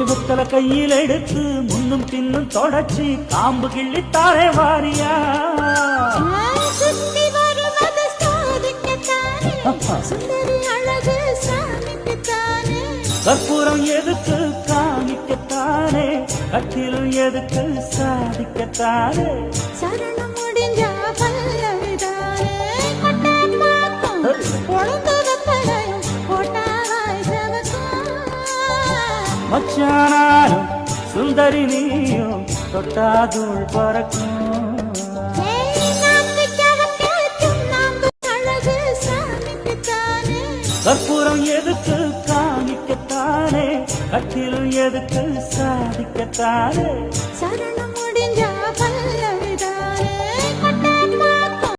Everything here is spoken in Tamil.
வெத்தல கையில் எடுத்து முன்னும் பின்னும் தொடச்சி காம்பு கிள்ளித்தாரே வாரியா சுத்தி வருவது சோதிக்கத்தானே சுந்தரி அழகு சாமிக்குத்தானே கற்பூரம் எதுக்கு காமிக்கத்தானே கட்டிலும் எதுக்கு சாதிக்கத்தானே சரணம் முடிஞ்சா பல்லவிதானே கொட்டான் பாக்கும் பொழுந்தத பலையும் கொட்டாய் சவக்கும் மச்சானாலும் சுந்தரி நீயும் தொட்டாதூள் பறக்கும் கற்பூரம் எதுக்கு காமிக்கத்தானே கட்டிலும் எதுக்கு சாதிக்கத்தானே சரணம்